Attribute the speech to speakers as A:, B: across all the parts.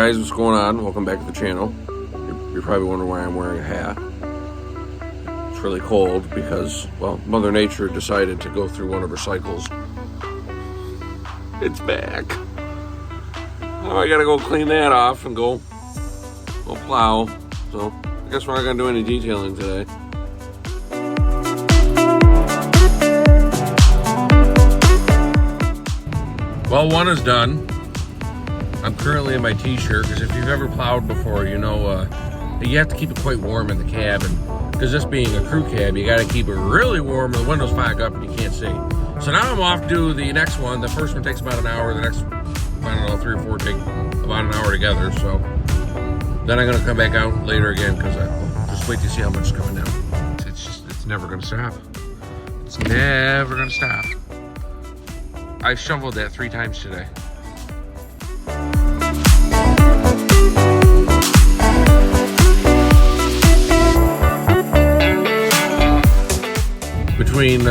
A: Guys, what's going on? Welcome back to the channel. You're probably wondering why I'm wearing a hat. It's really cold because, well, Mother Nature decided to go through one of her cycles. It's back. Oh, I gotta go clean that off and go plow. So I guess we're not gonna do any detailing today. Well, one is done. I'm currently in my t-shirt because if you've ever plowed before, you know you have to keep it quite warm in the cabin. Because this being a crew cab, you got to keep it really warm. The windows fog up and you can't see. So now I'm off to do the next one. The first one takes about an hour. The next, I don't know, 3 or 4 take about an hour together. So then I'm gonna come back out later again because I just wait to see how much is coming down. It's never gonna stop. It's never gonna stop. I shoveled that 3 times today. Between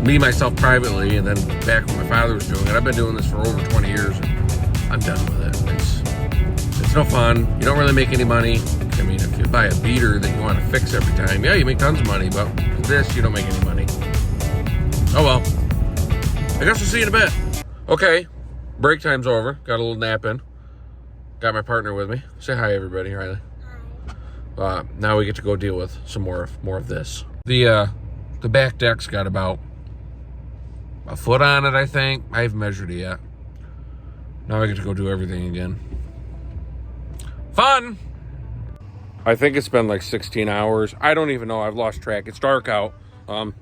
A: me, myself privately, and then back when my father was doing it, I've been doing this for over 20 years, and I'm done with it. It's no fun. You don't really make any money. I mean, if you buy a beater that you want to fix every time, yeah, you make tons of money, but with this, you don't make any money. Oh well. I guess we'll see you in a bit. Okay, break time's over. Got a little nap in. Got my partner with me. Say hi, everybody. Riley. Hi. Now we get to go deal with some more of this. The back deck's got about a foot on it, I think. I haven't measured it yet. Now I get to go do everything again. Fun! I think it's been like 16 hours. I don't even know. I've lost track. It's dark out. To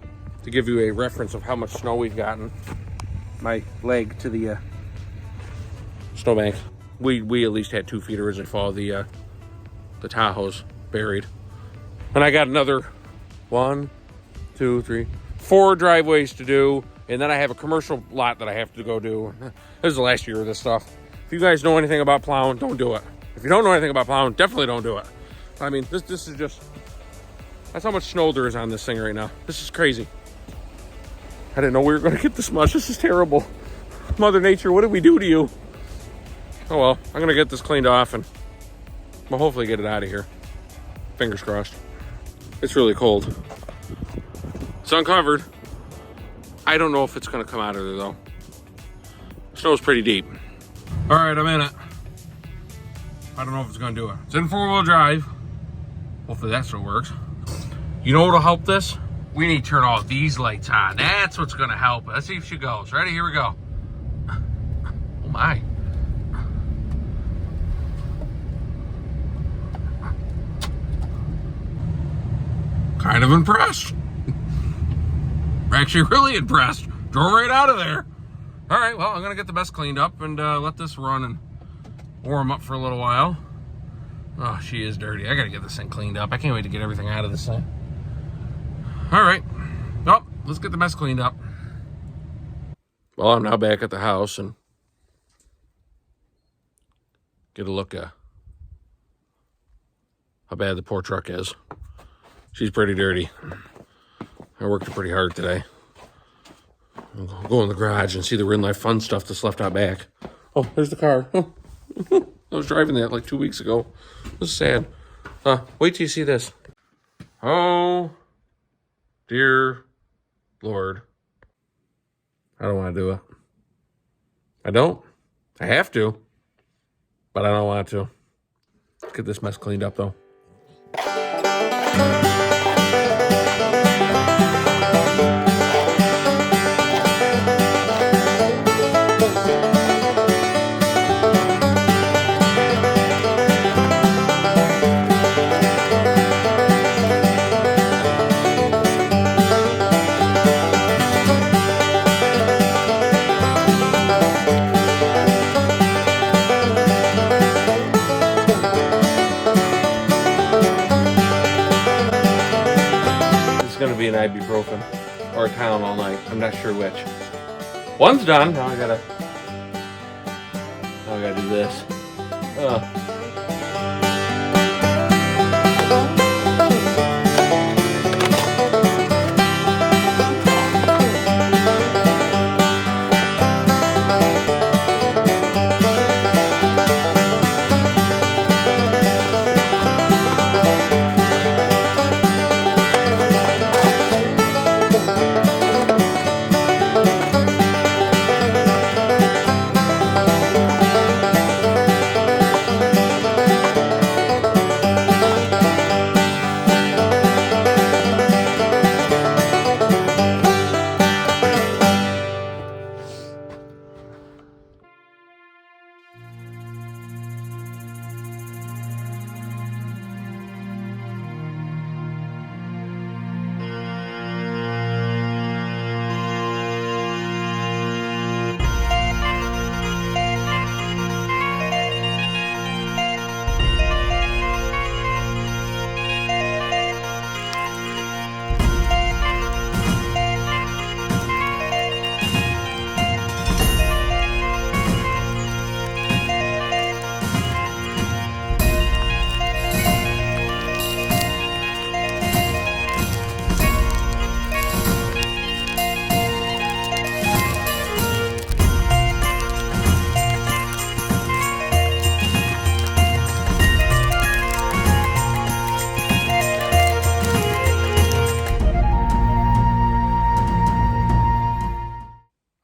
A: give you a reference of how much snow we've gotten. My leg to the snowbank. We at least had 2 feet originally fall. The Tahoe's buried. And I got another 1, 2, 3, 4 driveways to do, and then I have a commercial lot that I have to go do. This is the last year of this stuff. If you guys know anything about plowing, don't do it. If you don't know anything about plowing, definitely don't do it. I mean, this is just, that's how much snow there is on this thing right now. This is crazy. I didn't know we were going to get this much. This is terrible. Mother Nature, what did we do to you? Oh well, I'm going to get this cleaned off and we'll hopefully get it out of here. Fingers crossed. It's really cold. It's uncovered. I don't know if it's gonna come out of there though. Snow's pretty deep. All right, I'm in it. I don't know if it's gonna do it. It's in 4-wheel drive. Hopefully that still works. You know what'll help this? We need to turn all these lights on. That's what's gonna help. Let's see if she goes. Ready? Here we go. Oh my. Kind of impressed. Actually really impressed. Drove right out of there. All right, well, I'm gonna get the mess cleaned up and let this run and warm up for a little while. Oh, she is dirty. I gotta get this thing cleaned up. I can't wait to get everything out of this thing. All right, well, let's get the mess cleaned up. Well, I'm now back at the house and get a look at how bad the poor truck is. She's pretty dirty. I worked pretty hard today. I'll go in the garage and see the real life fun stuff that's left out back. Oh, there's the car. I was driving that like 2 weeks ago. This is sad. Wait till you see this. Oh, dear Lord. I don't want to do it. I don't. I have to. But I don't want to. Let's get this mess cleaned up though. Gonna be an ibuprofen or a Tylenol all night. I'm not sure which. One's done. Now I gotta do this.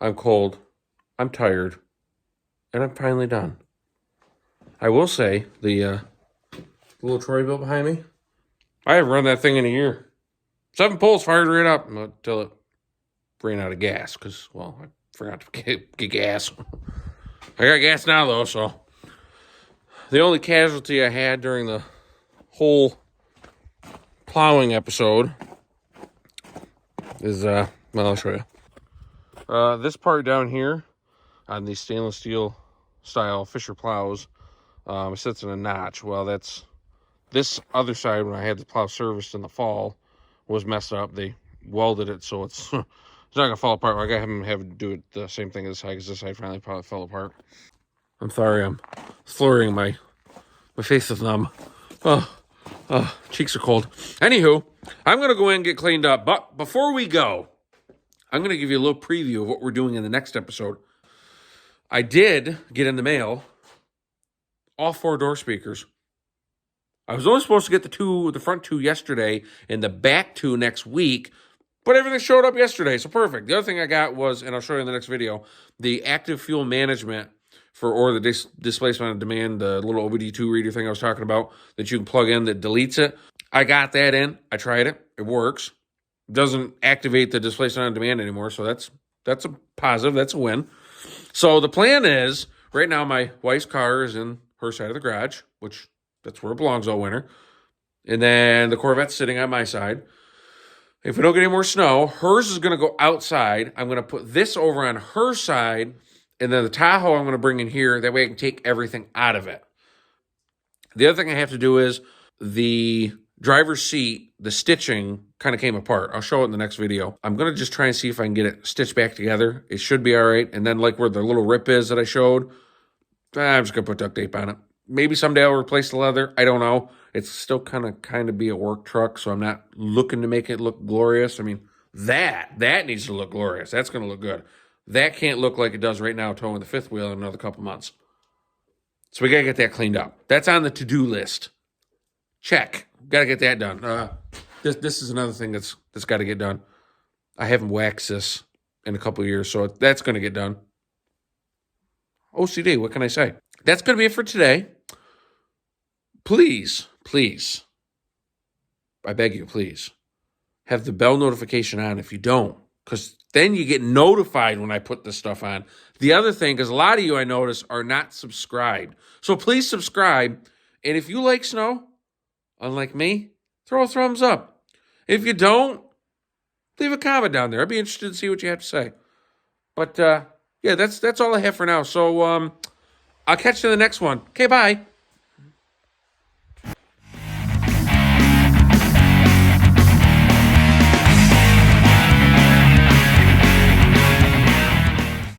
A: I'm cold, I'm tired, and I'm finally done. I will say, the little Troy built behind me, I haven't run that thing in a year. 7 poles fired right up until it ran out of gas, because, well, I forgot to get gas. I got gas now, though, so. The only casualty I had during the whole plowing episode is, well, I'll show you. This part down here on these stainless steel style Fisher plows, it sits in a notch. Well, that's this other side, when I had the plow serviced in the fall, was messed up. They welded it so it's it's not gonna fall apart. I got him having to do it the same thing this side, because this side finally probably fell apart. I'm sorry, I'm flurrying my face is numb. Cheeks are cold. Anywho, I'm gonna go in and get cleaned up. But before we go, I'm gonna give you a little preview of what we're doing in the next episode. I did get in the mail all 4 door speakers. I was only supposed to get the front 2 yesterday and the back 2 next week, but everything showed up yesterday, so perfect. The other thing I got was, and I'll show you in the next video, the active fuel management or the displacement on demand, the little OBD2 reader thing I was talking about that you can plug in that deletes it. I got that in. I tried it. It works. It doesn't activate the displacement on demand anymore, so that's a positive. That's a win. So the plan is, right now my wife's car is in her side of the garage, which that's where it belongs all winter. And then the Corvette's sitting on my side. If we don't get any more snow, hers is going to go outside. I'm going to put this over on her side, and then the Tahoe I'm going to bring in here. That way I can take everything out of it. The other thing I have to do is the driver's seat, the stitching kind of came apart. I'll show it in the next video. I'm going to just try and see if I can get it stitched back together. It should be all right. And then like where the little rip is that I showed, I'm just going to put duct tape on it. Maybe someday I'll replace the leather. I don't know. It's still kind of be a work truck, so I'm not looking to make it look glorious. I mean, that needs to look glorious. That's going to look good. That can't look like it does right now towing the 5th wheel in another couple months. So we got to get that cleaned up. That's on the to-do list. Check. Got to get that done. This is another thing that's got to get done. I haven't waxed this in a couple of years, so that's going to get done. OCD, what can I say? That's going to be it for today. Please, I beg you, please, have the bell notification on if you don't, because then you get notified when I put this stuff on. The other thing, because a lot of you I notice are not subscribed. So please subscribe. And if you like snow, unlike me, throw a thumbs up. If you don't, leave a comment down there. I'd be interested to see what you have to say. But yeah, that's all I have for now. So I'll catch you in the next one. Okay, bye.